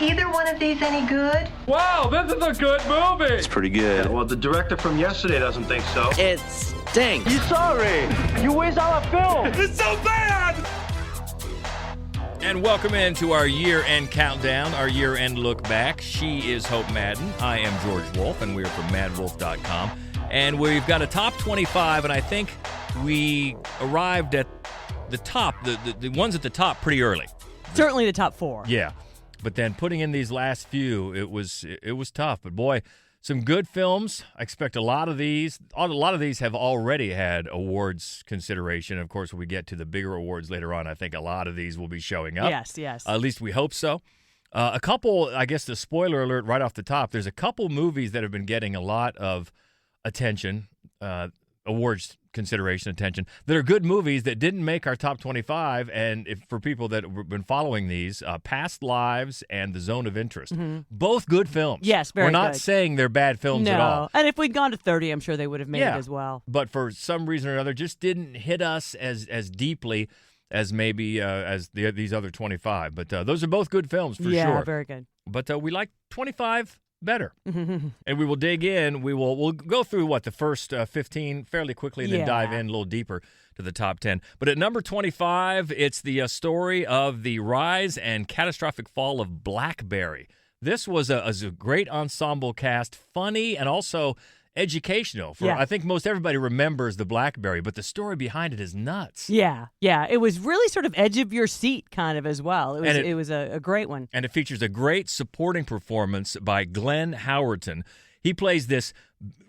either one of these any good? Wow, this is a good movie. It's pretty good. Yeah, well, the director from yesterday doesn't think so. It stinks. You sorry? You waste our film. It's so bad. And welcome into our year-end countdown, our year-end look back. She is Hope Madden. I am George Wolf, and we are from madwolf.com. And we've got a top 25, and I think we arrived at the top, the ones at the top pretty early. Certainly the top four. Yeah. But then putting in these last few, it was tough. But boy, some good films. I expect a lot of these. A lot of these have already had awards consideration. Of course, when we get to the bigger awards later on, I think a lot of these will be showing up. Yes. At least we hope so. A couple, I guess the spoiler alert right off the top, there's a couple movies that have been getting a lot of attention, awards consideration attention, that are good movies that didn't make our top 25. And for people that have been following these, Past Lives and The Zone of Interest, both good films. Yes, very good. We're not good. saying they're bad films at all. And if we'd gone to 30, I'm sure they would have made it as well. But for some reason or another, just didn't hit us as deeply as maybe these other 25. But those are both good films for sure. Yeah, very good. But we like 25 better. And we will dig in. We'll go through, the first 15 fairly quickly and then dive in a little deeper to the top 10. But at number 25, it's the story of the rise and catastrophic fall of BlackBerry. This was a great ensemble cast, funny and also educational. I think most everybody remembers the BlackBerry, but the story behind it is nuts. Yeah. It was really sort of edge of your seat kind of as well. It was a great one. And it features a great supporting performance by Glenn Howerton. He plays this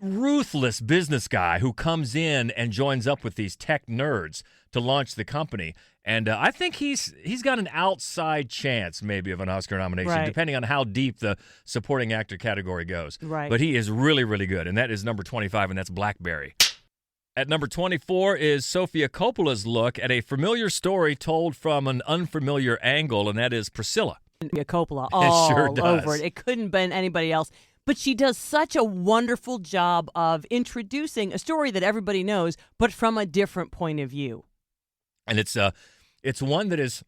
ruthless business guy who comes in and joins up with these tech nerds to launch the company. And I think he's got an outside chance maybe of an Oscar nomination, depending on how deep the supporting actor category goes. Right. But he is really, really good. And that is number 25, and that's BlackBerry. At number 24 is Sofia Coppola's look at a familiar story told from an unfamiliar angle, and that is Priscilla. Coppola all It sure does. over it. It couldn't have been anybody else. But she does such a wonderful job of introducing a story that everybody knows, but from a different point of view. And it's one that is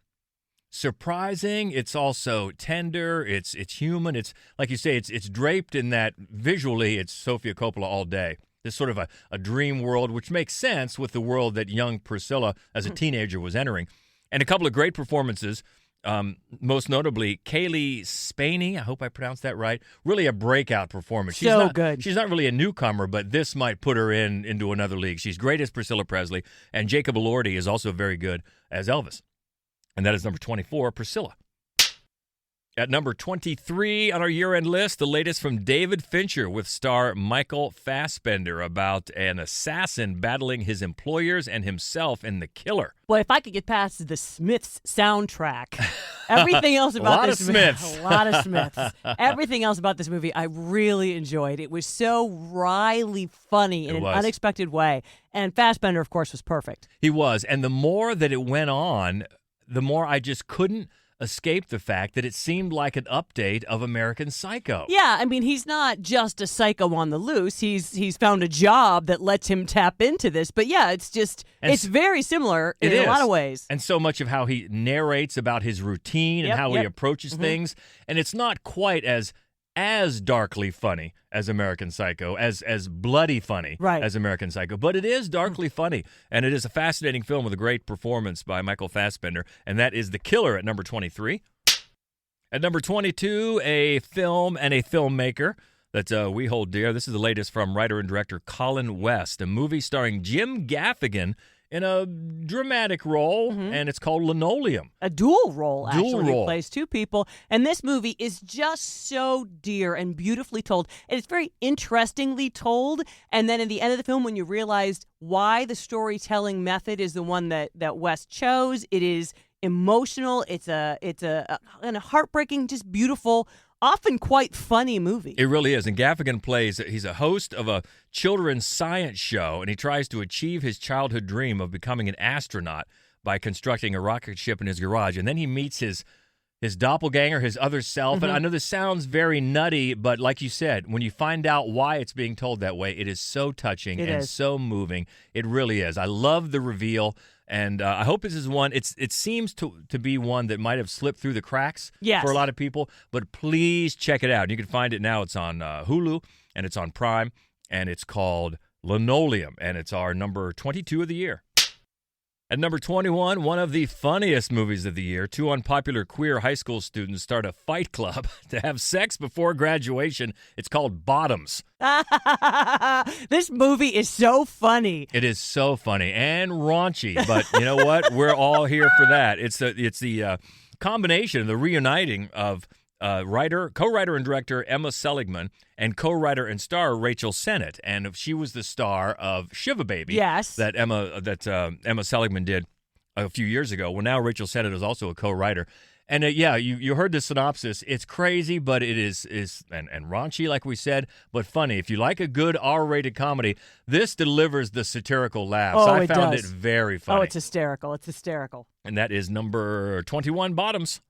surprising. It's also tender. It's human. It's like you say. It's draped in that visually. It's Sofia Coppola all day. This sort of a dream world, which makes sense with the world that young Priscilla as a teenager was entering. And a couple of great performances. Most notably, Kaylee Spaney. I hope I pronounced that right. Really a breakout performance. She's so good. She's not really a newcomer, but this might put her into another league. She's great as Priscilla Presley, and Jacob Elordi is also very good as Elvis. And that is number 24, Priscilla. At number 23 on our year-end list, the latest from David Fincher with star Michael Fassbender about an assassin battling his employers and himself in The Killer. Boy, if I could get past the Smiths soundtrack, everything else about this movie, a lot of Smiths. Everything else about this movie, I really enjoyed. It was so wryly funny in an unexpected way, and Fassbender, of course, was perfect. He was, and the more that it went on, the more I just couldn't escape the fact that it seemed like an update of American Psycho. Yeah, I mean, he's not just a psycho on the loose. He's found a job that lets him tap into this. But yeah, it's very similar in a lot of ways. And so much of how he narrates about his routine and how he approaches things. And it's not quite as darkly funny as American Psycho, as bloody funny as American Psycho. But it is darkly funny, and it is a fascinating film with a great performance by Michael Fassbender, and that is The Killer at number 23. At number 22, a film and a filmmaker that we hold dear. This is the latest from writer and director Colin West, a movie starring Jim Gaffigan in a dramatic role, and it's called Linoleum. A dual role, actually. He plays two people. And this movie is just so dear and beautifully told. And it's very interestingly told. And then at the end of the film, when you realize why the storytelling method is the one that West chose, it is emotional. It's a heartbreaking, just beautiful, often quite funny movie. It really is. And Gaffigan he's a host of a children's science show, and he tries to achieve his childhood dream of becoming an astronaut by constructing a rocket ship in his garage. And then he meets his doppelganger, his other self. And I know this sounds very nutty, but like you said, when you find out why it's being told that way, it is so touching and so moving. It really is. I love the reveal. And I hope this is one. It seems to be one that might have slipped through the cracks yes. for a lot of people. But please check it out. You can find it now. It's on Hulu and it's on Prime. And it's called Linoleum. And it's our number 22 of the year. At number 21, one of the funniest movies of the year, two unpopular queer high school students start a fight club to have sex before graduation. It's called Bottoms. This movie is so funny. It is so funny and raunchy, but you know what? We're all here for that. It's the combination, the reuniting of co-writer and director Emma Seligman and co-writer and star Rachel Sennett, and she was the star of Shiva Baby. Yes, that Emma Seligman did a few years ago. Well, now Rachel Sennett is also a co-writer, and you heard the synopsis. It's crazy, but it is and raunchy, like we said, but funny. If you like a good R-rated comedy, this delivers the satirical laughs. I found it very funny. Oh, it's hysterical. It's hysterical. And that is number 21, Bottoms.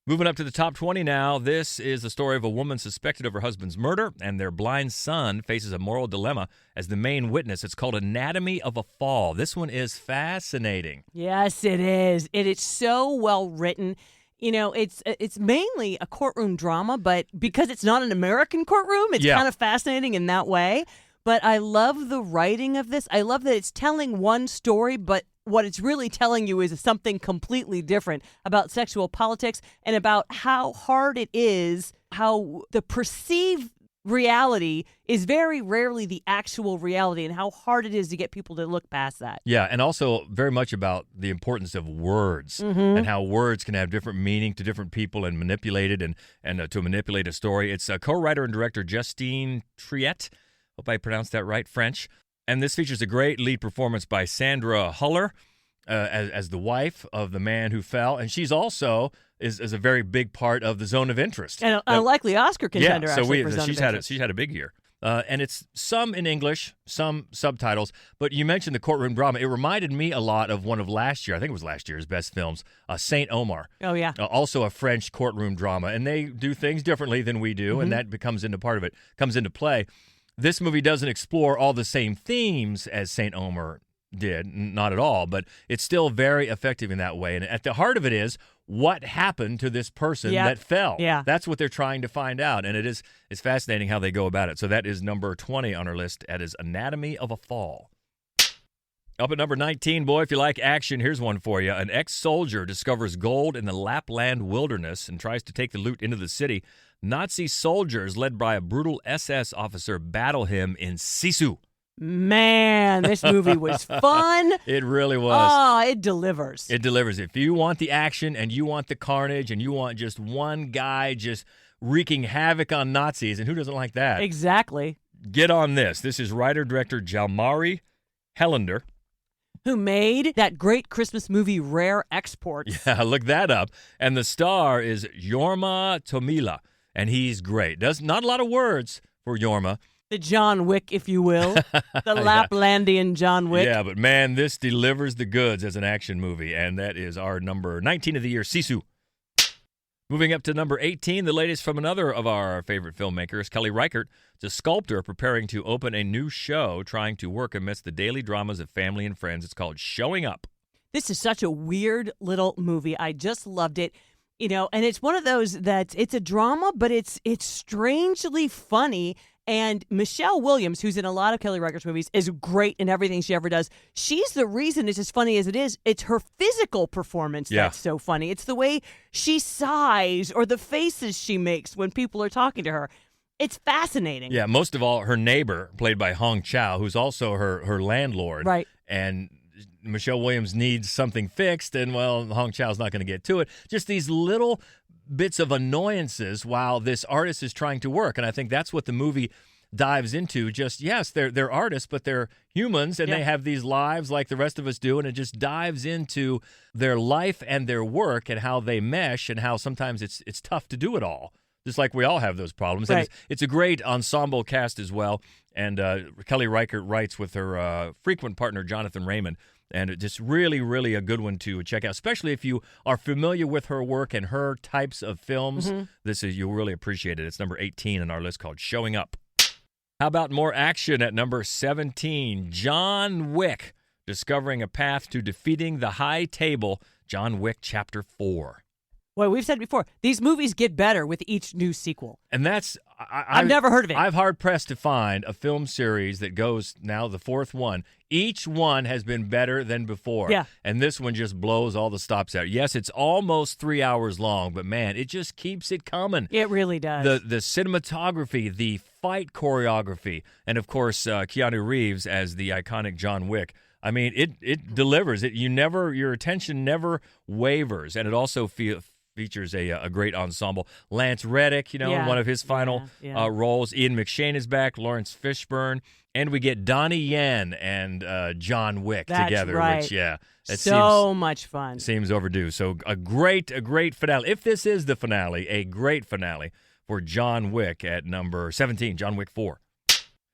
Moving up to the top 20 now, this is the story of a woman suspected of her husband's murder, and their blind son faces a moral dilemma as the main witness. It's called Anatomy of a Fall. This one is fascinating. Yes, it is. It is so well written. You know, it's mainly a courtroom drama, but because it's not an American courtroom, it's kind of fascinating in that way. But I love the writing of this. I love that it's telling one story, but what it's really telling you is something completely different about sexual politics and about how hard it is, how the perceived reality is very rarely the actual reality, and how hard it is to get people to look past that. Yeah, and also very much about the importance of words and how words can have different meaning to different people and manipulate it and to manipulate a story. It's co-writer and director Justine Triet. Hope I pronounced that right, French. And this features a great lead performance by Sandra Huller as the wife of the man who fell. And she's also is a very big part of the Zone of Interest. And a likely Oscar contender, actually, for Zone of Interest. She's had a big year. And it's some in English, some subtitles. But you mentioned the courtroom drama. It reminded me a lot of one of last year. I think it was last year's best films, Saint Omar. Oh, yeah. Also a French courtroom drama. And they do things differently than we do, and that comes into play. This movie doesn't explore all the same themes as Saint Omer did, not at all, but it's still very effective in that way. And at the heart of it is what happened to this person that fell. Yeah. That's what they're trying to find out, and it's fascinating how they go about it. So that is number 20 on our list. That is Anatomy of a Fall. Up at number 19, boy, if you like action, here's one for you. An ex-soldier discovers gold in the Lapland wilderness and tries to take the loot into the city. Nazi soldiers, led by a brutal SS officer, battle him in Sisu. Man, this movie was fun. It really was. Oh, it delivers. It delivers. If you want the action and you want the carnage and you want just one guy just wreaking havoc on Nazis, and who doesn't like that? Exactly. Get on this. This is writer-director Jalmari Helander, who made that great Christmas movie Rare Exports. Yeah, look that up. And the star is Jorma Tomila, and he's great. Does not a lot of words for Jorma. The John Wick, if you will. The Laplandian John Wick. Yeah, but man, this delivers the goods as an action movie, and that is our number 19 of the year, Sisu. Moving up to number 18, the latest from another of our favorite filmmakers, Kelly Reichardt. It's a sculptor preparing to open a new show, trying to work amidst the daily dramas of family and friends. It's called Showing Up. This is such a weird little movie. I just loved it. You know, and it's one of those that it's a drama, but it's strangely funny. And Michelle Williams, who's in a lot of Kelly Reichardt's movies, is great in everything she ever does. She's the reason it's as funny as it is. It's her physical performance that's so funny. It's the way she sighs or the faces she makes when people are talking to her. It's fascinating. Yeah, most of all, her neighbor, played by Hong Chow, who's also her landlord. Right. And Michelle Williams needs something fixed, and, well, Hong Chow's not going to get to it. Just these little bits of annoyances while this artist is trying to work. And I think that's what the movie dives into. Just, yes, they're artists, but they're humans, and they have these lives like the rest of us do, and it just dives into their life and their work and how they mesh and how sometimes it's tough to do it all, just like we all have those problems. Right. And it's a great ensemble cast as well, and Kelly Reichardt writes with her frequent partner, Jonathan Raymond. And it's just really, really a good one to check out, especially if you are familiar with her work and her types of films. You'll really appreciate it. It's number 18 on our list, called Showing Up. How about more action at number 17? John Wick discovering a path to defeating the High Table, John Wick Chapter 4. Well, we've said before, these movies get better with each new sequel. And that's... I've never heard of it. I've hard-pressed to find a film series that goes now the fourth one. Each one has been better than before. Yeah. And this one just blows all the stops out. Yes, it's almost 3 hours long, but man, it just keeps it coming. It really does. The cinematography, the fight choreography, and of course, Keanu Reeves as the iconic John Wick. I mean, it delivers. Your attention never wavers, and it also features a great ensemble. Lance Reddick, in one of his final roles. Ian McShane is back. Lawrence Fishburne. And we get Donnie Yen and John Wick together. Right. Which, so much fun. Seems overdue. So a great finale. If this is the finale, a great finale for John Wick at number 17, John Wick 4.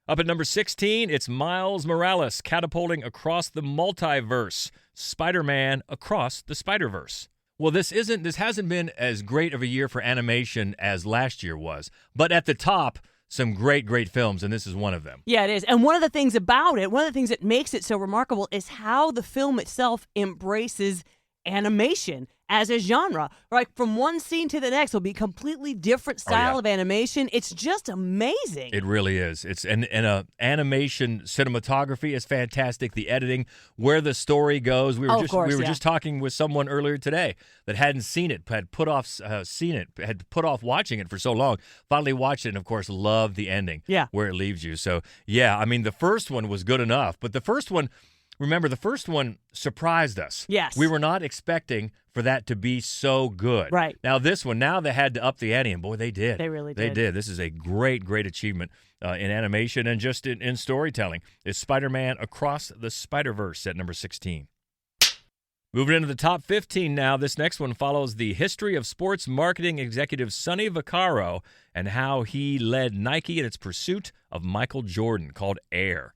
Up at number 16, it's Miles Morales catapulting across the multiverse. Spider-Man Across the Spider-Verse. Well, this hasn't been as great of a year for animation as last year was, but at the top, some great films, and this is one of them. Yeah, it is. And one of the things about it, one of the things that makes it so remarkable is how the film itself embraces animation as a genre. Like, from one scene to the next will be a completely different style of animation. It's just amazing. It really is. It's and animation cinematography is fantastic. The editing, where the story goes. We were just talking with someone earlier today that hadn't seen it, had put off watching it for so long. Finally watched it, and of course loved the ending. Yeah, where it leaves you. So yeah, I mean the first one was good enough, but the first one surprised us. Yes. We were not expecting for that to be so good. Right. Now this one, now they had to up the ante, and boy, they did. They really did. They did. This is a great achievement in animation and just in storytelling. It's Spider-Man Across the Spider-Verse at number 16. Moving into the top 15 now, this next one follows the history of sports marketing executive Sonny Vaccaro and how he led Nike in its pursuit of Michael Jordan, called Air.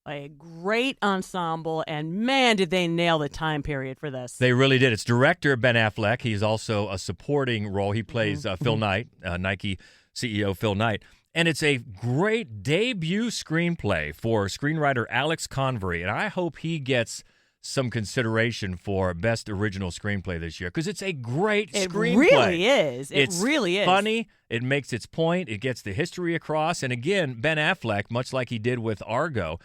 A great ensemble, and man, did they nail the time period for this. They really did. It's director Ben Affleck. He's also a supporting role. He plays Phil Knight, Nike CEO Phil Knight. And it's a great debut screenplay for screenwriter Alex Convery, and I hope he gets some consideration for Best Original Screenplay this year, because it's a great screenplay. It really is. It's funny. It makes its point. It gets the history across. And again, Ben Affleck, much like he did with Argo,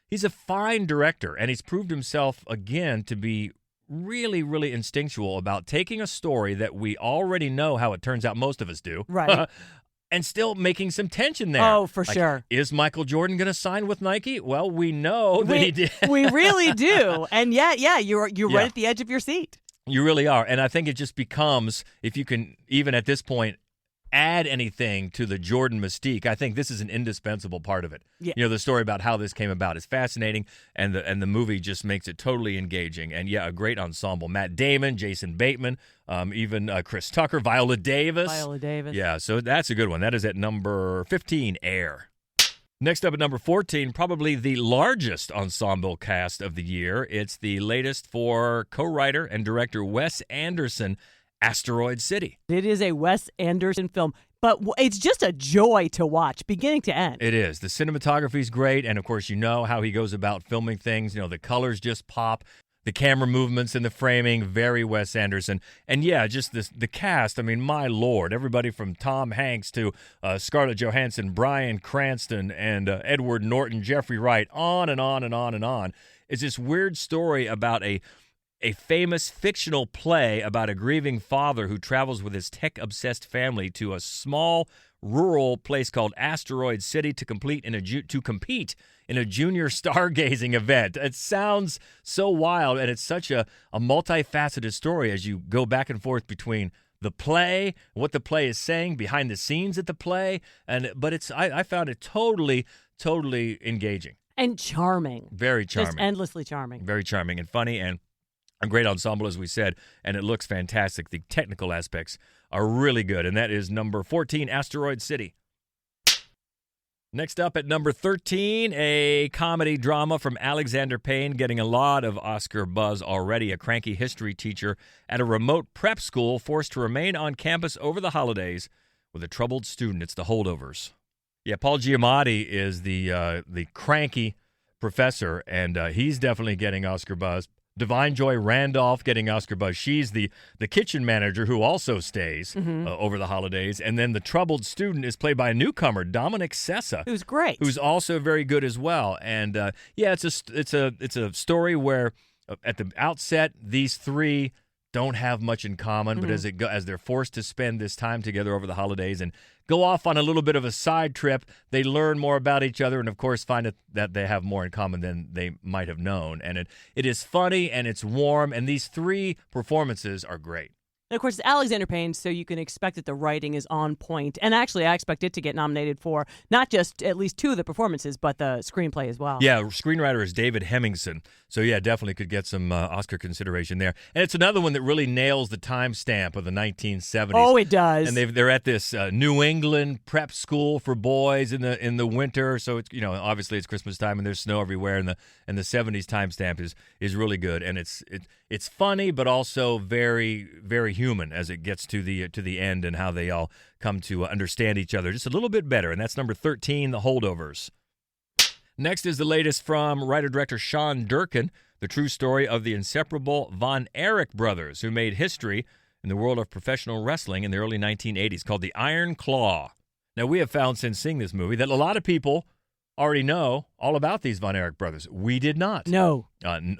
he's a fine director, and he's proved himself again to be really instinctual about taking a story that we already know how it turns out, most of us do, right, and still making some tension there. Oh, for sure. Is Michael Jordan going to sign with Nike? Well, we know that he did. We really do. And you're right at the edge of your seat. You really are. And I think it just becomes, if you can, even at this point, add anything to the Jordan mystique, I think this is an indispensable part of it. Yeah. The story about how this came about is fascinating, and the movie just makes it totally engaging. And a great ensemble: Matt Damon, Jason Bateman, even Chris Tucker, Viola Davis. Yeah, so that's a good one. That is at number 15, Air. Next up at number 14, probably the largest ensemble cast of the year. It's the latest for co-writer and director Wes Anderson, Asteroid City. It is a Wes Anderson film, but it's just a joy to watch, beginning to end. It is. The cinematography is great, and of course, you know how he goes about filming things. The colors just pop. The camera movements and the framing, very Wes Anderson. And just the cast, I mean, my Lord, everybody from Tom Hanks to Scarlett Johansson, Bryan Cranston, and Edward Norton, Jeffrey Wright, on and on and on and on. It's this weird story about a famous fictional play about a grieving father who travels with his tech-obsessed family to a small rural place called Asteroid City to compete in a junior stargazing event. It sounds so wild, and it's such a multifaceted story as you go back and forth between the play, what the play is saying, behind the scenes at the play, but I found it totally engaging. And charming. Very charming. Just endlessly charming. Very charming and funny, and a great ensemble, as we said, and it looks fantastic. The technical aspects are really good, and that is number 14, Asteroid City. Next up at number 13, a comedy drama from Alexander Payne, getting a lot of Oscar buzz already. A cranky history teacher at a remote prep school forced to remain on campus over the holidays with a troubled student. It's The Holdovers. Yeah, Paul Giamatti is the cranky professor, and he's definitely getting Oscar buzz. Divine Joy Randolph getting Oscar buzz. She's the kitchen manager who also stays over the holidays. And then the troubled student is played by a newcomer, Dominic Sessa, who's great, who's also very good as well. And it's a story where at the outset these three don't have much in common, but as they're forced to spend this time together over the holidays and go off on a little bit of a side trip, they learn more about each other and, of course, find that they have more in common than they might have known. And it is funny and it's warm, and these three performances are great. And of course, it's Alexander Payne, so you can expect that the writing is on point. And actually, I expect it to get nominated for not just at least 2 of the performances, but the screenplay as well. Yeah, screenwriter is David Hemmingson. So, yeah, definitely could get some Oscar consideration there. And it's another one that really nails the timestamp of the 1970s. Oh, it does. And they're at this New England prep school for boys in the winter. So, it's obviously it's Christmas time and there's snow everywhere. And the 70s timestamp is really good. And it's funny, but also very, very human as it gets to the end and how they all come to understand each other just a little bit better. And that's number 13, The Holdovers. Next is the latest from writer-director Sean Durkin, the true story of the inseparable Von Erich brothers who made history in the world of professional wrestling in the early 1980s, called The Iron Claw. Now, we have found since seeing this movie that a lot of people already know all about these Von Erich brothers. We did not. No.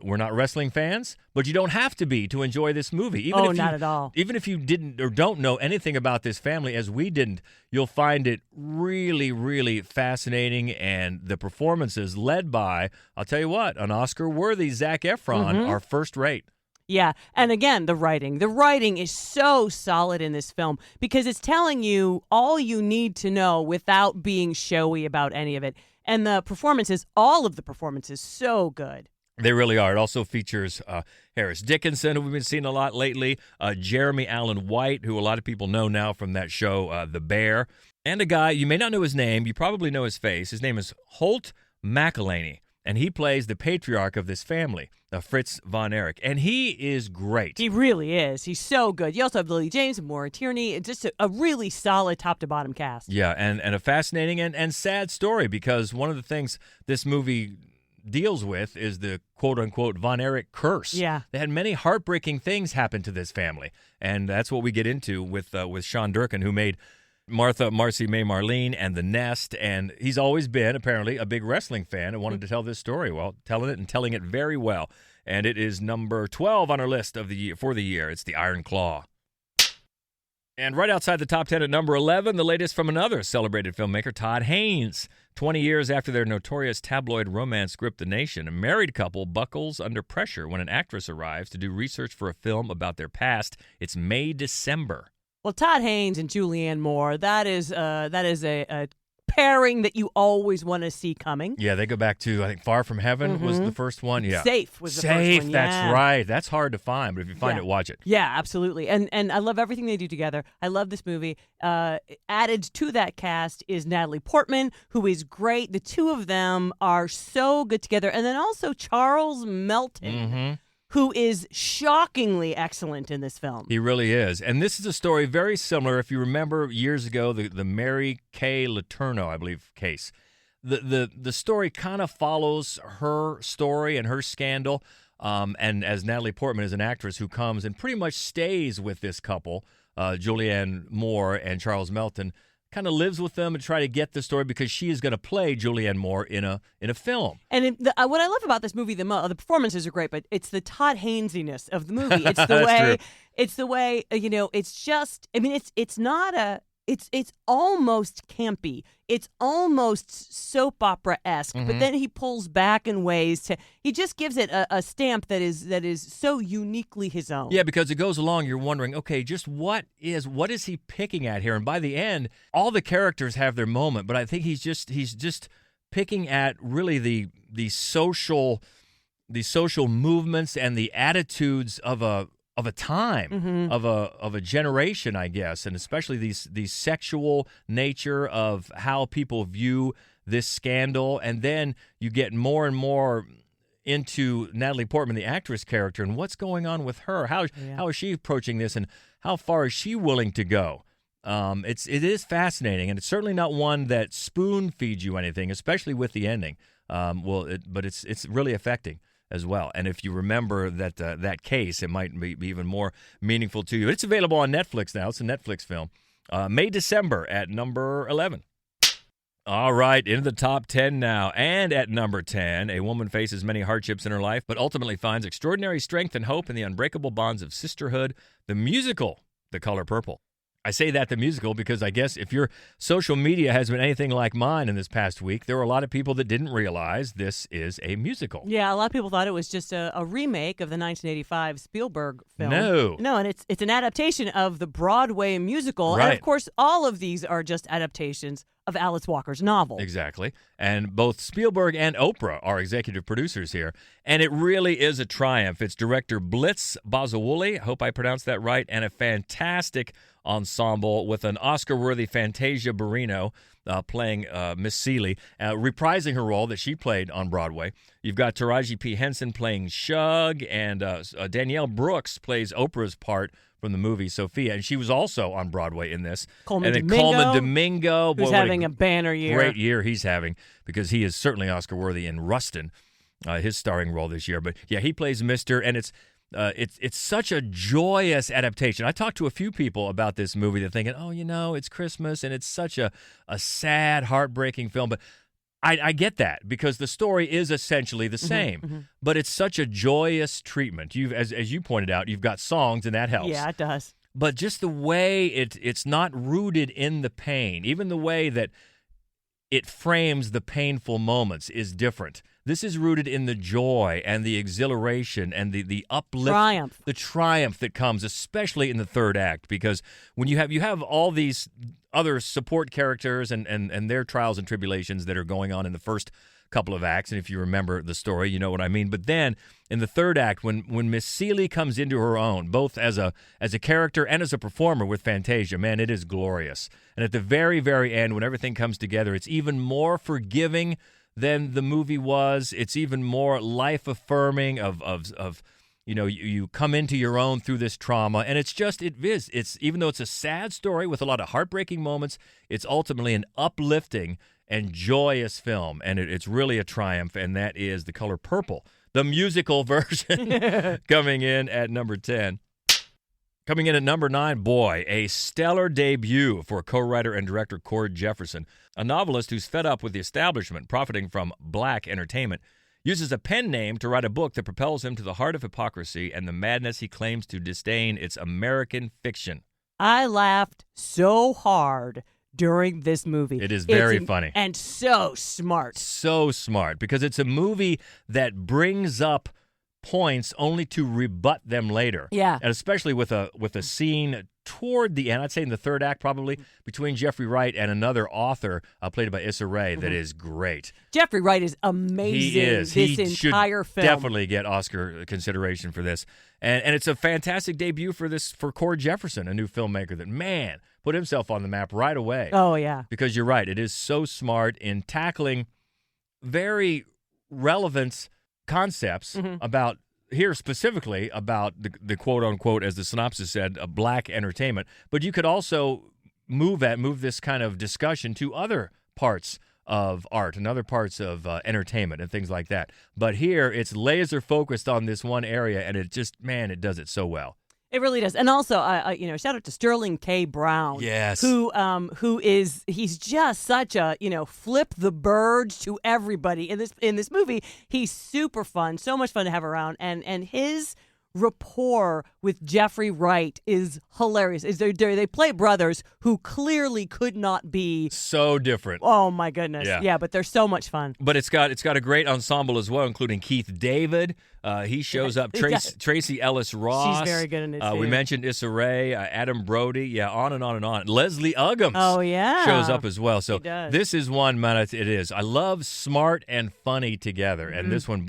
We're not wrestling fans, but you don't have to be to enjoy this movie. Not at all. Even if you didn't or don't know anything about this family, as we didn't, you'll find it really, really fascinating. And the performances led by, I'll tell you what, an Oscar-worthy Zac Efron are first rate. Yeah, and again, the writing. The writing is so solid in this film because it's telling you all you need to know without being showy about any of it. And the performances, all of the performances, so good. They really are. It also features Harris Dickinson, who we've been seeing a lot lately, Jeremy Allen White, who a lot of people know now from that show, The Bear, and a guy, you may not know his name, you probably know his face. His name is Holt McElhaney, and he plays the patriarch of this family, Fritz Von Erich, and he is great. He really is. He's so good. You also have Lily James and Maura Tierney. It's just a really solid top-to-bottom cast. Yeah, and a fascinating and sad story, because one of the things this movie deals with is the quote-unquote Von Erich curse. Yeah. They had many heartbreaking things happen to this family, and that's what we get into with Sean Durkin, who made Martha, Marcy May Marlene, and The Nest, and he's always been, apparently, a big wrestling fan and wanted to tell this story. Well, telling it and telling it very well. And it is number 12 on our list of the year for the year. It's The Iron Claw. And right outside the top 10 at number 11, the latest from another celebrated filmmaker, Todd Haynes. 20 years after their notorious tabloid romance gripped the nation, a married couple buckles under pressure when an actress arrives to do research for a film about their past. It's May-December. Well, Todd Haynes and Julianne Moore, that is a pairing that you always want to see coming. Yeah, they go back to, I think, Far From Heaven was the first one. Yeah, Safe was the first one. Safe, that's right. That's hard to find, but if you find it, watch it. Yeah, absolutely. And I love everything they do together. I love this movie. Added to that cast is Natalie Portman, who is great. The two of them are so good together. And then also Charles Melton. Who is shockingly excellent in this film. He really is. And this is a story very similar. If you remember years ago, the Mary Kay Letourneau, I believe, case. The story kind of follows her story and her scandal. And as Natalie Portman is an actress who comes and pretty much stays with this couple, Julianne Moore and Charles Melton, kind of lives with them and try to get the story because she is going to play Julianne Moore in a film. And what I love about this movie, the performances are great, but it's the Todd Haynesiness of the movie. It's the way. True. It's the way. It's just. I mean, it's not a. It's almost campy. It's almost soap opera-esque, but then he pulls back in ways to. He just gives it a stamp that is so uniquely his own. Yeah, because it goes along, you're wondering, okay, just what is he picking at here? And by the end, all the characters have their moment, but I think he's just picking at really the social movements and the attitudes of a time, of a generation, I guess, and especially these sexual nature of how people view this scandal, and then you get more and more into Natalie Portman, the actress character, and what's going on with her. How is she approaching this, and how far is she willing to go? It is fascinating, and it's certainly not one that spoon feeds you anything, especially with the ending. But it's really affecting as well. And if you remember that case, it might be even more meaningful to you. It's available on Netflix now. It's a Netflix film. May-December at number 11. All right, into the top 10 now. And at number 10, a woman faces many hardships in her life, but ultimately finds extraordinary strength and hope in the unbreakable bonds of sisterhood. The musical, The Color Purple. I say that, the musical, because I guess if your social media has been anything like mine in this past week, there were a lot of people that didn't realize this is a musical. Yeah, a lot of people thought it was just a remake of the 1985 Spielberg film. No, and it's an adaptation of the Broadway musical. Right. And, of course, all of these are just adaptations of Alice Walker's novel. Exactly. And both Spielberg and Oprah are executive producers here. And it really is a triumph. It's director Blitz Bazawule, I hope I pronounced that right, and a fantastic ensemble with an Oscar-worthy Fantasia Barrino playing Miss Seeley, reprising her role that she played on Broadway. You've got Taraji P. Henson playing Shug, and Danielle Brooks plays Oprah's part from the movie Sophia, and she was also on Broadway in this. Coleman Domingo, who's having a banner year. Great year he's having, because he is certainly Oscar-worthy in Rustin, his starring role this year. But yeah, he plays Mr., and it's such a joyous adaptation. I talked to a few people about this movie. They're thinking, it's Christmas, and it's such a sad, heartbreaking film. But I get that, because the story is essentially the same, but it's such a joyous treatment. As you pointed out, you've got songs, and that helps. Yeah, it does. But just the way it's not rooted in the pain, even the way that it frames the painful moments is different. This is rooted in the joy and the exhilaration and the uplift, the triumph that comes, especially in the third act, because when you have all these other support characters and their trials and tribulations that are going on in the first couple of acts, and if you remember the story, you know what I mean. But then in the third act, when Miss Seeley comes into her own, both as a character and as a performer with Fantasia, man, it is glorious. And at the very, very end, when everything comes together, it's even more forgiving than the movie was. It's even more life-affirming of you come into your own through this trauma, and it's even though it's a sad story with a lot of heartbreaking moments, it's ultimately an uplifting and joyous film, and it's really a triumph, and that is The Color Purple, the musical version, coming in at number 10. Coming in at number 9, boy, a stellar debut for co-writer and director Cord Jefferson, a novelist who's fed up with the establishment, profiting from black entertainment, uses a pen name to write a book that propels him to the heart of hypocrisy and the madness he claims to disdain. It's American Fiction. I laughed so hard during this movie. It is very funny. And so smart. So smart, because it's a movie that brings up points only to rebut them later. Yeah. And especially with a scene toward the end, I'd say in the third act probably, between Jeffrey Wright and another author played by Issa Rae, that is great. Jeffrey Wright is amazing. He is. This entire should film. Definitely get Oscar consideration for this. And it's a fantastic debut for Cord Jefferson, a new filmmaker that, man, put himself on the map right away. Oh, yeah. Because you're right, it is so smart in tackling very relevant concepts about, here specifically about the quote-unquote, as the synopsis said, black entertainment. But you could also move this kind of discussion to other parts of art and other parts of entertainment and things like that. But here, it's laser focused on this one area, and it just, man, it does it so well. It really does. And also, shout out to Sterling K. Brown. Yes. He's just such a, flip the bird to everybody in this movie. He's super fun, so much fun to have around. And his rapport with Jeffrey Wright is hilarious. They play brothers who clearly could not be so different. Oh my goodness. Yeah, but they're so much fun. But it's got a great ensemble as well, including Keith David. He shows up. Tracy Ellis Ross. She's very good in it too. We mentioned Issa Rae, Adam Brody. Yeah, on and on and on. Leslie Uggams. Oh yeah, shows up as well. So this is one, man. It is. I love smart and funny together, and this one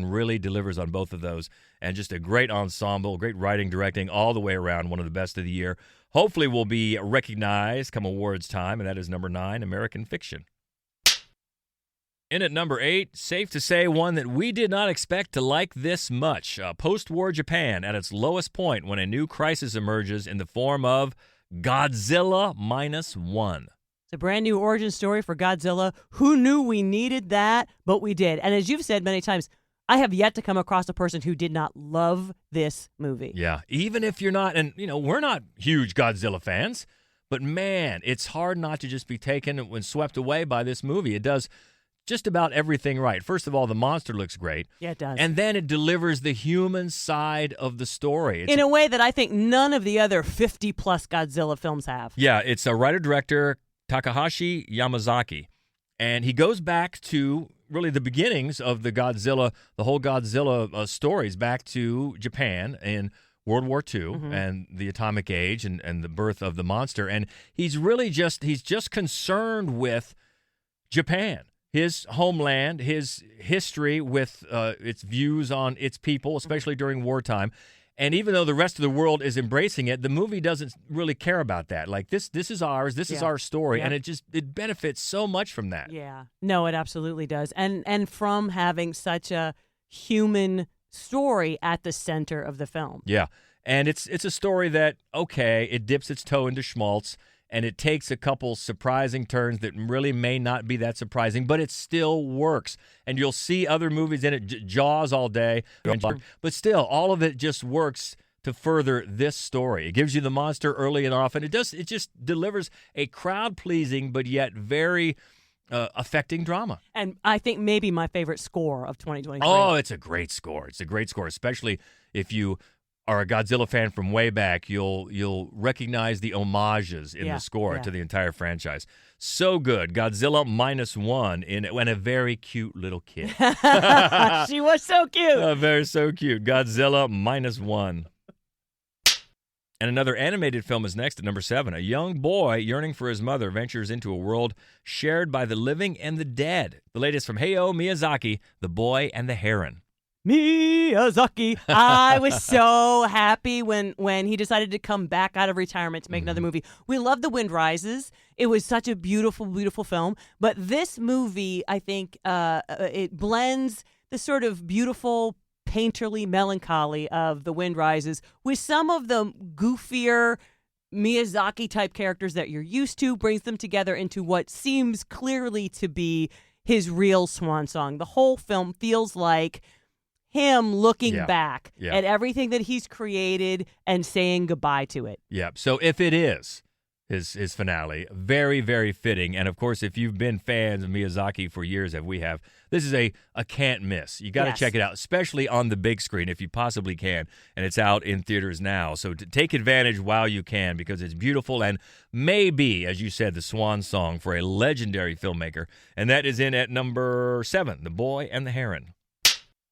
really delivers on both of those. And just a great ensemble, great writing, directing, all the way around. One of the best of the year. Hopefully, will be recognized come awards time, and that is number 9, American Fiction. In at number 8, safe to say one that we did not expect to like this much. Post-war Japan at its lowest point when a new crisis emerges in the form of Godzilla -1. The brand new origin story for Godzilla. Who knew we needed that? But we did. And as you've said many times, I have yet to come across a person who did not love this movie. Yeah, even if you're not, and we're not huge Godzilla fans, but man, it's hard not to just be taken and swept away by this movie. It does just about everything right. First of all, the monster looks great. Yeah, it does. And then it delivers the human side of the story. In a way that I think none of the other 50-plus Godzilla films have. Yeah, it's a writer-director, Takahashi Yamazaki. And he goes back to really the beginnings of the whole Godzilla stories, back to Japan in World War II and the atomic age and the birth of the monster. And he's just concerned with Japan, his homeland, his history with its views on its people, especially during wartime. And even though the rest of the world is embracing it, the movie doesn't really care about that. Like, this is ours, this is our story, and it benefits so much from that. Yeah. No, it absolutely does. And from having such a human story at the center of the film. Yeah. And it's a story that, okay, it dips its toe into schmaltz, and it takes a couple surprising turns that really may not be that surprising, but it still works. And you'll see other movies in it, Jaws all day, but still, all of it just works to further this story. It gives you the monster early and often. It just delivers a crowd-pleasing but yet very affecting drama. And I think maybe my favorite score of 2023. Oh, it's a great score. It's a great score, especially if you are a Godzilla fan from way back. You'll recognize the homages in the score to the entire franchise. So good. Godzilla -1 and a very cute little kid. She was so cute. So cute. Godzilla -1. And another animated film is next at number 7. A young boy yearning for his mother ventures into a world shared by the living and the dead. The latest from Hayao Miyazaki, The Boy and the Heron. Miyazaki. I was so happy when he decided to come back out of retirement to make another movie. We love The Wind Rises. It was such a beautiful, beautiful film. But this movie, I think, it blends the sort of beautiful, painterly melancholy of The Wind Rises with some of the goofier Miyazaki-type characters that you're used to, brings them together into what seems clearly to be his real swan song. The whole film feels like him looking back at everything that he's created and saying goodbye to it. Yeah. So if it is his finale, very, very fitting. And of course, if you've been fans of Miyazaki for years, as we have, this is a can't miss. You got to check it out, especially on the big screen if you possibly can. And it's out in theaters now. So take advantage while you can, because it's beautiful and maybe, as you said, the swan song for a legendary filmmaker. And that is in at number 7, The Boy and the Heron.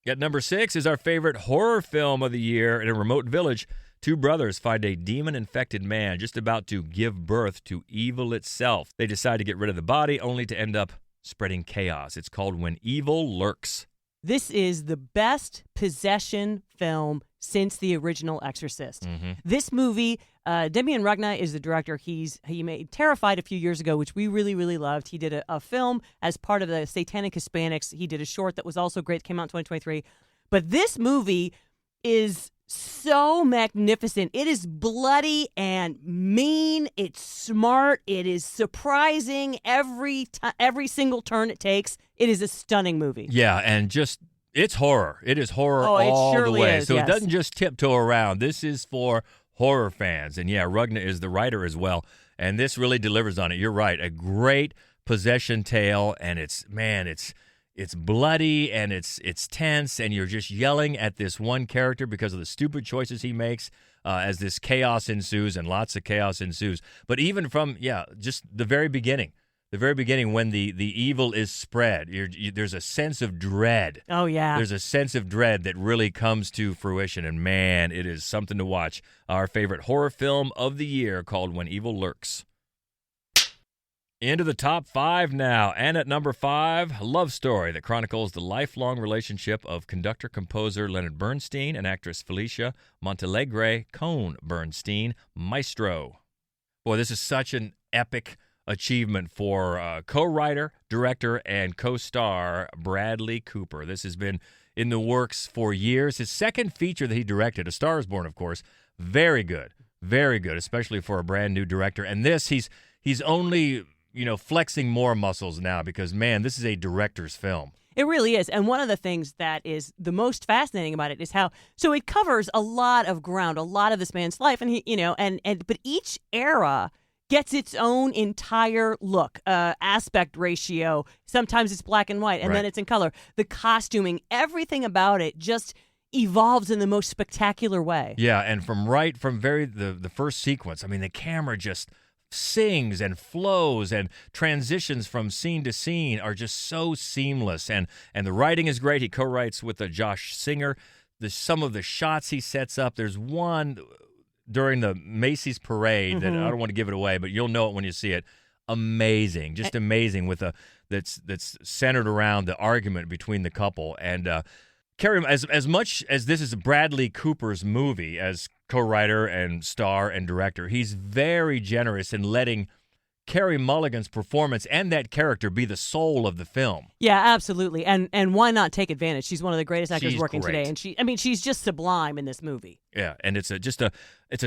At number 6 is our favorite horror film of the year. In a remote village, 2 brothers find a demon-infected man just about to give birth to evil itself. They decide to get rid of the body, only to end up spreading chaos. It's called When Evil Lurks. This is the best possession film since the original Exorcist. This movie, Demian Rugna is the director. He made Terrified a few years ago, which we really, really loved. He did a film as part of the Satanic Hispanics. He did a short that was also great, came out in 2023. But this movie is so magnificent. It is bloody and mean. It's smart. It is surprising every single turn it takes. It is a stunning movie. Yeah, and just it's horror. It is horror all the way. Is, so it doesn't just tiptoe around. This is for horror fans. And yeah, Rugna is the writer as well. And this really delivers on it. You're right. A great possession tale, and it's bloody and it's tense, and you're just yelling at this one character because of the stupid choices he makes as this chaos ensues, and lots of chaos ensues. But even from just the very beginning when the evil is spread, there's a sense of dread. Oh yeah, there's a sense of dread that really comes to fruition, and man, it is something to watch. Our favorite horror film of the year, called When Evil Lurks. Into the top 5 now, and at number 5, a love story that chronicles the lifelong relationship of conductor-composer Leonard Bernstein and actress Felicia Montealegre Cohn Bernstein, Maestro. Boy, this is such an epic achievement for co-writer, director, and co-star Bradley Cooper. This has been in the works for years. His second feature that he directed, A Star Is Born, of course, very good, especially for a brand new director. And this, he's only flexing more muscles now because, man, this is a director's film. It really is. And one of the things that is the most fascinating about it is how, so it covers a lot of ground, a lot of this man's life. And but each era gets its own entire look, aspect ratio. Sometimes it's black and white, and then it's in color. The costuming, everything about it just evolves in the most spectacular way. Yeah, and from the first sequence, I mean, the camera just sings and flows, and transitions from scene to scene are just so seamless. And the writing is great. He co-writes with Josh Singer. Some of the shots he sets up. There's one during the Macy's parade that I don't want to give it away, but you'll know it when you see it. Amazing, just amazing. That's centered around the argument between the couple. And Carey, as much as this is Bradley Cooper's movie as co-writer and star and director, he's very generous in letting Carey Mulligan's performance and that character be the soul of the film. Yeah, absolutely. And why not take advantage? She's one of the greatest actors working great today, and she's just sublime in this movie. Yeah, and it's a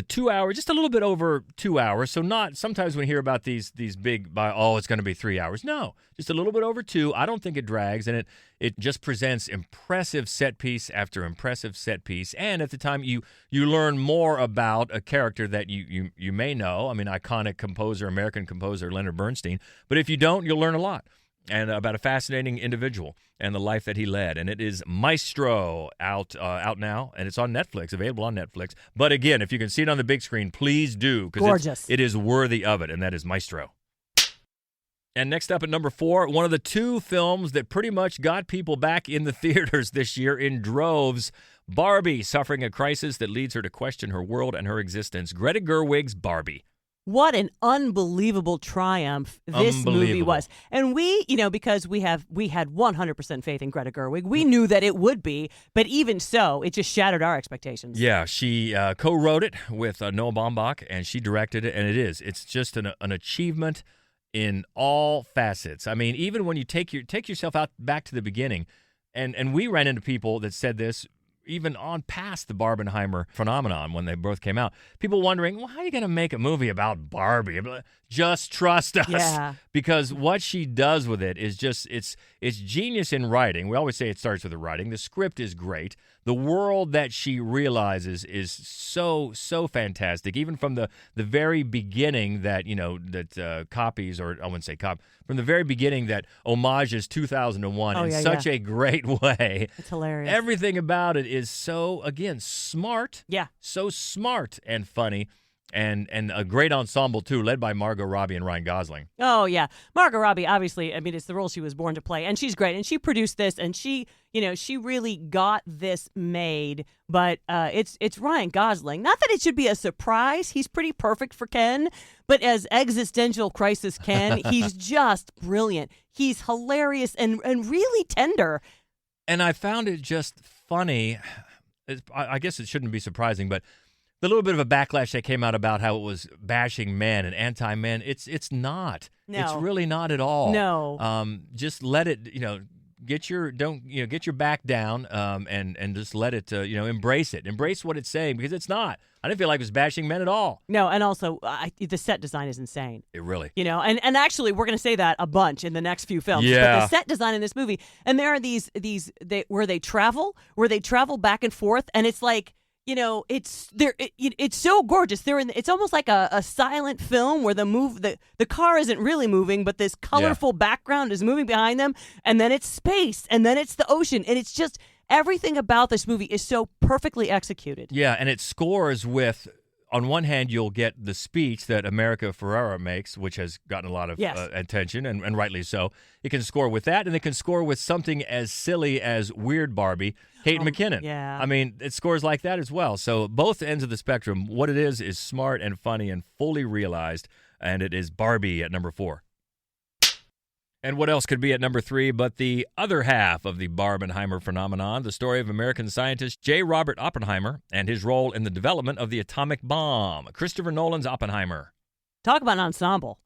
2 hour, just a little bit over 2 hours. So not sometimes when we hear about these big it's going to be 3 hours. No, just a little bit over 2. I don't think it drags, and it just presents impressive set piece after impressive set piece. And at the time you learn more about a character that you may know. I mean, iconic composer, American composer Leonard Bernstein. But if you don't, you'll learn a lot. And about a fascinating individual and the life that he led. And it is Maestro out now, and it's on Netflix, available on Netflix. But again, if you can see it on the big screen, please do, because it is worthy of it, and that is Maestro. And next up at number 4, one of the 2 films that pretty much got people back in the theaters this year in droves, Barbie, suffering a crisis that leads her to question her world and her existence. Greta Gerwig's Barbie. What an unbelievable triumph this movie was. And we, because we had 100% faith in Greta Gerwig, we knew that it would be, but even so, it just shattered our expectations. Yeah, she co-wrote it with Noah Baumbach, and she directed it, and it's just an achievement in all facets. I mean, even when you take yourself out back to the beginning, and we ran into people that said this, even on past the Barbenheimer phenomenon when they both came out. People wondering, well, how are you going to make a movie about Barbie? Just trust us. Yeah. Because what she does with it is just, it's genius in writing. We always say it starts with the writing. The script is great. The world that she realizes is so, so fantastic. Even from the very beginning that, copies, or I wouldn't say cop, from the very beginning that homages 2001 in such a great way. It's hilarious. Everything about it is so, again, smart. Yeah. So smart and funny. And a great ensemble, too, led by Margot Robbie and Ryan Gosling. Oh, yeah. Margot Robbie, obviously, I mean, it's the role she was born to play. And she's great. And she produced this, and she really got this made. But it's Ryan Gosling. Not that it should be a surprise. He's pretty perfect for Ken. But as existential crisis Ken, he's just brilliant. He's hilarious and really tender. And I found it just funny. I guess it shouldn't be surprising, but the little bit of a backlash that came out about how it was bashing men and anti-men, it's not. No. It's really not at all. No. Just let it, get your back down, and just let it, embrace it. Embrace what it's saying, because it's not. I didn't feel like it was bashing men at all. No, and also the set design is insane. It really. And actually we're going to say that a bunch in the next few films. Yeah. But the set design in this movie, and there are these where they travel back and forth, and it's like, it's so gorgeous. It's almost like a silent film where the car isn't really moving, but this colorful background is moving behind them, and then it's space, and then it's the ocean, and it's just everything about this movie is so perfectly executed. Yeah, and it scores with, on one hand, you'll get the speech that America Ferrera makes, which has gotten a lot of attention, and rightly so. It can score with that, and it can score with something as silly as Weird Barbie, Kate McKinnon. Yeah. I mean, it scores like that as well. So both ends of the spectrum, what it is smart and funny and fully realized, and it is Barbie at number 4. And what else could be at number 3 but the other half of the Barbenheimer phenomenon, the story of American scientist J. Robert Oppenheimer and his role in the development of the atomic bomb. Christopher Nolan's Oppenheimer. Talk about an ensemble.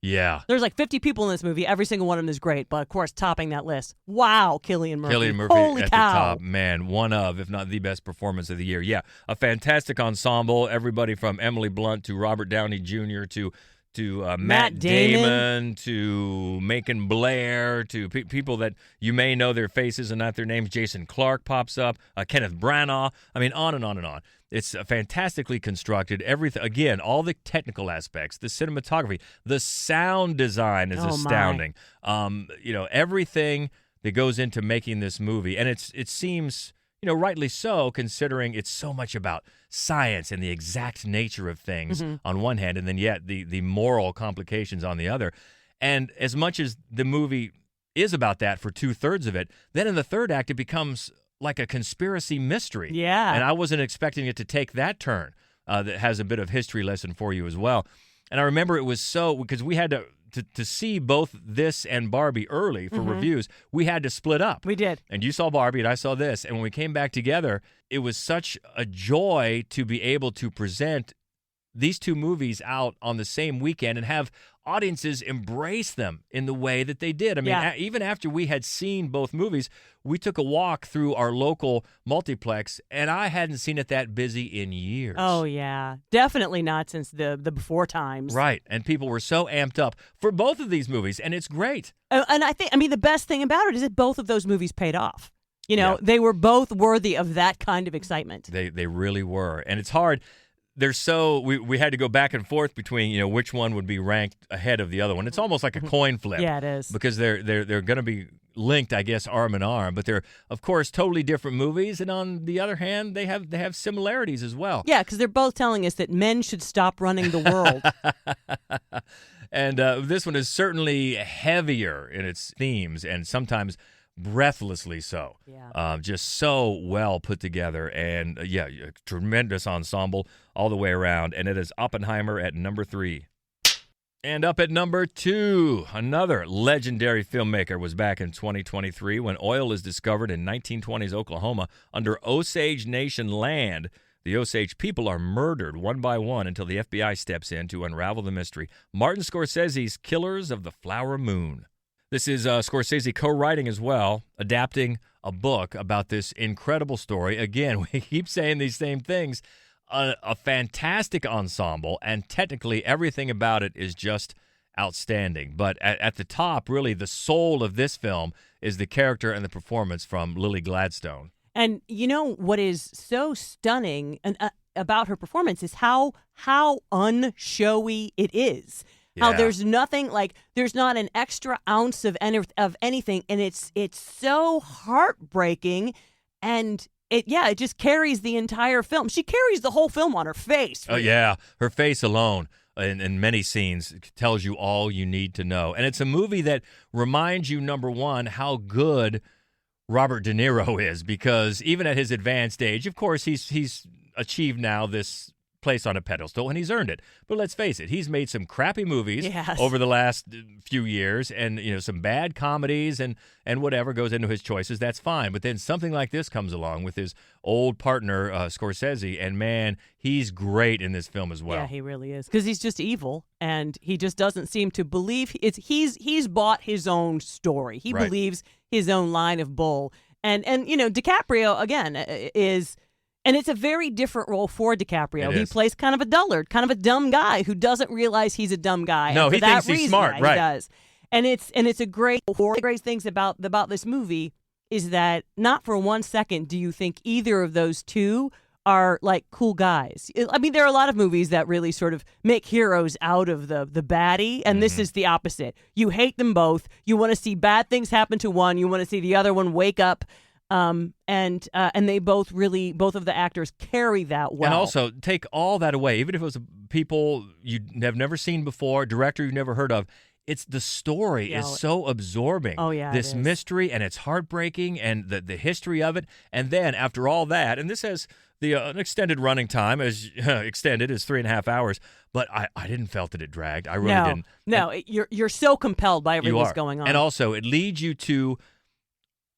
Yeah. There's like 50 people in this movie. Every single one of them is great, but of course, topping that list. Wow, Cillian Murphy. Cillian Murphy Holy at cow. the top. Man, one of, if not the best performance of the year. Yeah, a fantastic ensemble. Everybody from Emily Blunt to Robert Downey Jr. to to Matt Damon, to Macon Blair, to people that you may know their faces and not their names. Jason Clarke pops up, Kenneth Branagh. I mean, on and on and on. It's fantastically constructed. Everything, again, all the technical aspects, the cinematography, the sound design is astounding. Everything that goes into making this movie, and it seems, rightly so, considering it's so much about science and the exact nature of things on one hand, and then yet the moral complications on the other. And as much as the movie is about that for 2/3 of it, then in the third act it becomes like a conspiracy mystery. Yeah. And I wasn't expecting it to take that turn. That has a bit of history lesson for you as well. And I remember it was because we had to see both this and Barbie early for reviews, we had to split up. We did. And you saw Barbie and I saw this. And when we came back together, it was such a joy to be able to present these two movies out on the same weekend and have audiences embrace them in the way that they did. I mean, even after we had seen both movies, we took a walk through our local multiplex, and I hadn't seen it that busy in years. Oh, yeah. Definitely not since the before times. Right. And people were so amped up for both of these movies, and it's great. And the best thing about it is that both of those movies paid off. They were both worthy of that kind of excitement. They really were. And it's hard. We had to go back and forth between which one would be ranked ahead of the other one. It's almost like a coin flip. Yeah, it is. Because they're going to be linked, I guess, arm in arm, but they're of course totally different movies, and on the other hand, they have similarities as well. Yeah, because they're both telling us that men should stop running the world. And this one is certainly heavier in its themes and sometimes breathlessly so. Yeah. Just so well put together, and a tremendous ensemble all the way around. And it is Oppenheimer at number 3. And up at number 2, another legendary filmmaker was back in 2023 when oil is discovered in 1920s Oklahoma under Osage Nation land. The Osage people are murdered one by one until the FBI steps in to unravel the mystery. Martin Scorsese's Killers of the Flower Moon. This is Scorsese co-writing as well, adapting a book about this incredible story. Again, we keep saying these same things. A fantastic ensemble, and technically everything about it is just outstanding. But at the top, really, the soul of this film is the character and the performance from Lily Gladstone. And what is so stunning about her performance is how unshowy it is. How there's nothing, there's not an extra ounce of anything, and it's so heartbreaking, and it just carries the entire film. She carries the whole film on her face. Oh yeah, her face alone in many scenes tells you all you need to know, and it's a movie that reminds you, number one, how good Robert De Niro is, because even at his advanced age, of course, he's achieved now this place on a pedestal, and he's earned it. But let's face it, he's made some crappy movies over the last few years, and some bad comedies and whatever goes into his choices. That's fine. But then something like this comes along with his old partner Scorsese, and man, he's great in this film as well. Yeah, he really is, because he's just evil, and he just doesn't seem to believe he's bought his own story. He believes his own line of bull, and DiCaprio again is. And it's a very different role for DiCaprio. He plays kind of a dullard, kind of a dumb guy who doesn't realize he's a dumb guy. No, he thinks he's smart, right? He does. And it's a great. One of the great things about this movie is that not for 1 second do you think either of those two are like cool guys. I mean, there are a lot of movies that really sort of make heroes out of the baddie, and this is the opposite. You hate them both. You want to see bad things happen to one. You want to see the other one wake up. And they both of the actors carry that well. And also, take all that away, even if it was people you have never seen before, director you've never heard of, it's the story is so absorbing. Oh, yeah, this mystery, and it's heartbreaking, and the history of it. And then after all that, and this has an extended running time, as extended as 3.5 hours, but I didn't felt that it dragged. I really didn't. No, you're so compelled by everything that's going on. And also, it leads you to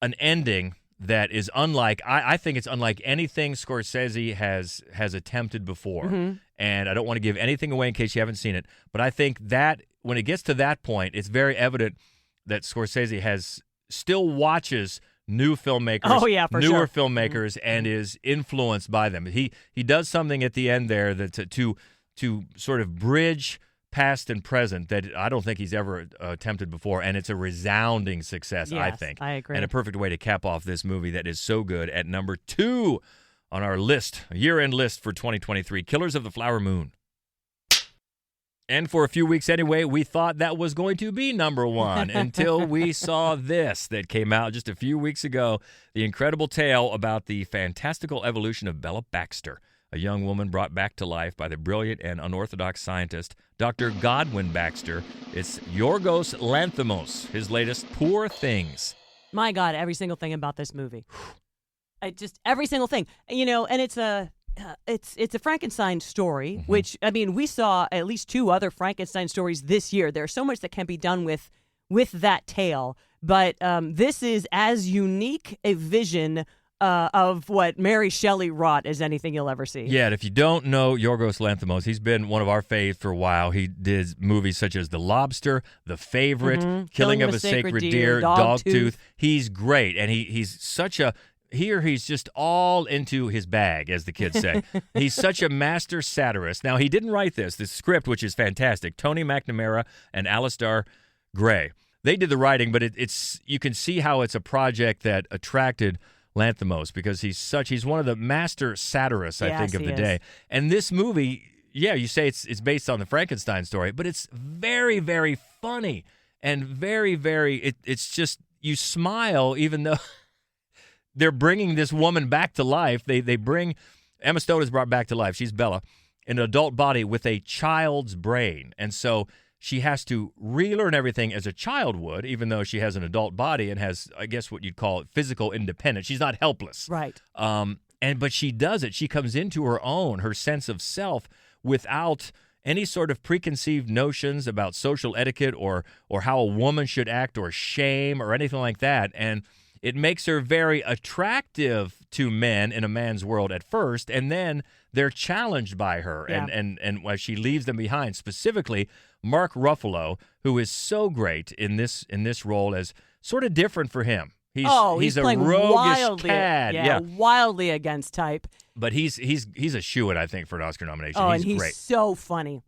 an ending that is unlike, I think it's unlike anything Scorsese has attempted before. Mm-hmm. And I don't want to give anything away in case you haven't seen it, but I think that when it gets to that point, it's very evident that Scorsese still watches new filmmakers, newer filmmakers, and is influenced by them. He does something at the end there that to sort of bridge past and present that I don't think he's ever attempted before, and it's a resounding success, yes, I think. I agree. And a perfect way to cap off this movie that is so good at number 2 on our list, year-end list for 2023, Killers of the Flower Moon. And for a few weeks anyway, we thought that was going to be number 1 until we saw this that came out just a few weeks ago, the incredible tale about the fantastical evolution of Bella Baxter, a young woman brought back to life by the brilliant and unorthodox scientist, Dr. Godwin Baxter. It's Yorgos Lanthimos, his latest Poor Things. My God, every single thing about this movie. Every single thing. You know, and it's a Frankenstein story, which, I mean, we saw at least 2 other Frankenstein stories this year. There's so much that can be done with that tale. But this is as unique a vision of what Mary Shelley wrought as anything you'll ever see. Yeah, and if you don't know Yorgos Lanthimos, he's been one of our faves for a while. He did movies such as The Lobster, The Favorite, Killing of a Sacred Deer, Dogtooth. He's great, and he's such a... Here he's just all into his bag, as the kids say. He's such a master satirist. Now, he didn't write this script, which is fantastic. Tony McNamara and Alistair Gray. They did the writing, but it's you can see how it's a project that attracted Lanthimos because he's one of the master satirists, I think, of the day. And this movie, yeah, you say it's based on the Frankenstein story, but it's very, very funny and very, very, it's just, you smile even though they're bringing this woman back to life. They bring, Emma Stone is brought back to life. She's Bella, in an adult body with a child's brain. And so she has to relearn everything as a child would, even though she has an adult body and has, I guess, what you'd call physical independence. She's not helpless. Right. But she does it. She comes into her own, her sense of self, without any sort of preconceived notions about social etiquette or how a woman should act or shame or anything like that. And it makes her very attractive to men in a man's world at first, and then they're challenged by her, and as she leaves them behind. Specifically, Mark Ruffalo, who is so great in this role, as sort of different for him. He's a roguish cad, wildly against type. But he's a shoo-in, I think, for an Oscar nomination. Oh, he's great. So funny,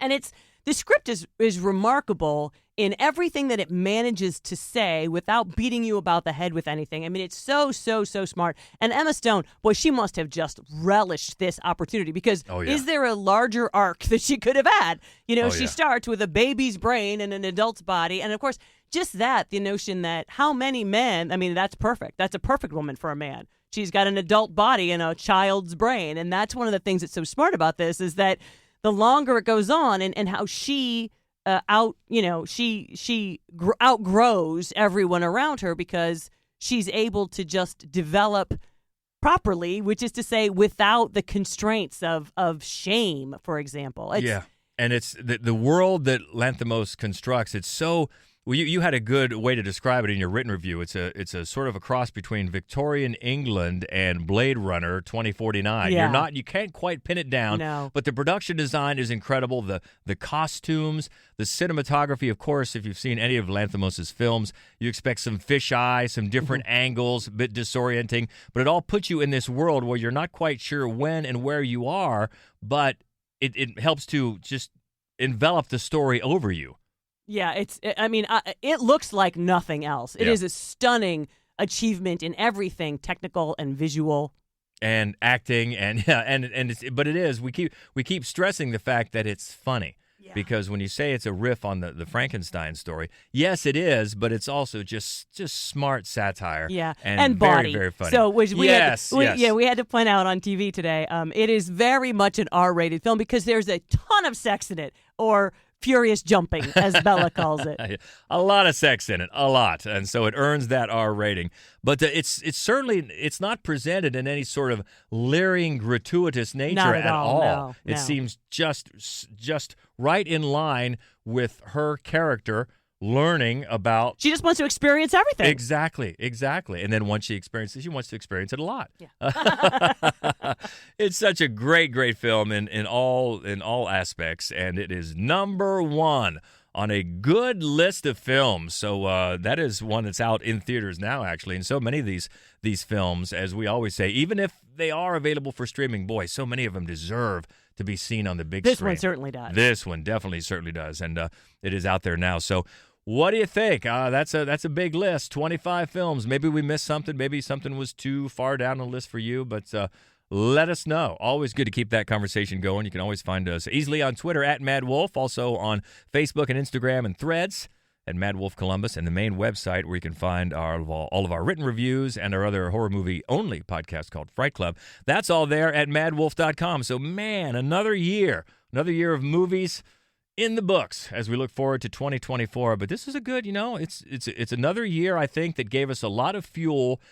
and the script is remarkable in everything that it manages to say without beating you about the head with anything. I mean, it's so smart. And Emma Stone, boy, she must have just relished this opportunity because is there a larger arc that she could have had? You know, she starts with a baby's brain and an adult's body. And, of course, just that, the notion that how many men, I mean, that's perfect. That's a perfect woman for a man. She's got an adult body and a child's brain. And that's one of the things that's so smart about this is that the longer it goes on and how she... she outgrows everyone around her because she's able to just develop properly, which is to say without the constraints of shame, for example. And it's the world that Lanthimos constructs. It's so... Well, you had a good way to describe it in your written review. It's a sort of a cross between Victorian England and Blade Runner 2049. Yeah. You can't quite pin it down. No. But the production design is incredible. The costumes, the cinematography. Of course, if you've seen any of Lanthimos' films, you expect some fisheye, some different angles, a bit disorienting. But it all puts you in this world where you're not quite sure when and where you are, but it helps to just envelop the story over you. Yeah, it looks like nothing else. It is a stunning achievement in everything, technical and visual. And acting, but it is. We keep stressing the fact that it's funny. Yeah. Because when you say it's a riff on the Frankenstein story, yes, it is, but it's also just smart satire. Yeah, and body. Very, very funny. So we had to point out on TV today, it is very much an R-rated film because there's a ton of sex in it, or furious jumping, as Bella calls it. A lot of sex in it, a lot, and so it earns that R rating. But it's certainly not presented in any sort of leering, gratuitous nature Not at all. No. It seems just right in line with her character learning about. She just wants to experience everything. Exactly. And then once she experiences, she wants to experience it a lot. Yeah. It's such a great film in all aspects, and it is number 1 on a good list of films. So that is one that's out in theaters now, actually. And so many of these films, as we always say, even if they are available for streaming, boy, so many of them deserve to be seen on the big screen. This one certainly does. This one definitely certainly does, and it is out there now. So what do you think? That's a big list, 25 films. Maybe we missed something. Maybe something was too far down the list for you, but let us know. Always good to keep that conversation going. You can always find us easily on Twitter at Mad Wolf, also on Facebook and Instagram and Threads at Mad Wolf Columbus, and the main website where you can find all of our written reviews and our other horror movie only podcast called Fright Club. That's all there at madwolf.com. So, man, another year of movies in the books as we look forward to 2024. But this is a good, it's another year, I think, that gave us a lot of fuel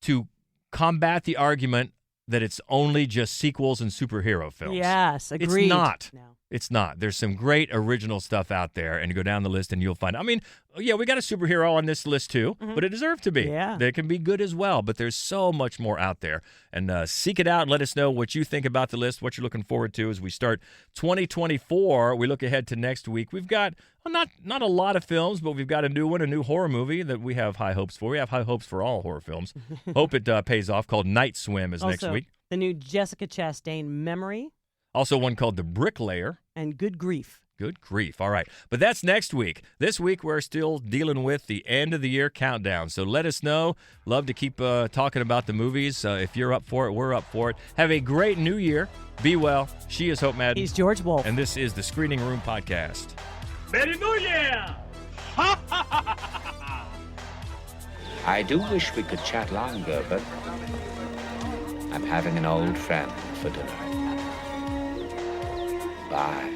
to combat the argument that it's only just sequels and superhero films. Yes, agreed. It's not. No. It's not. There's some great original stuff out there, and you go down the list and you'll find, we got a superhero on this list too, but it deserved to be. Yeah. They can be good as well, but there's so much more out there. And seek it out and let us know what you think about the list, what you're looking forward to as we start 2024. We look ahead to next week. We've got not a lot of films, but we've got a new one, a new horror movie that we have high hopes for. We have high hopes for all horror films. Hope it pays off, called Night Swim is next week. The new Jessica Chastain, Memory. Also one called The Bricklayer. And Good Grief. Good grief. All right. But that's next week. This week, we're still dealing with the end of the year countdown. So let us know. Love to keep talking about the movies. If you're up for it, we're up for it. Have a great new year. Be well. She is Hope Madden. He's George Wolf. And this is the Screening Room Podcast. Merry New Year! I do wish we could chat longer, but I'm having an old friend for dinner. Bye.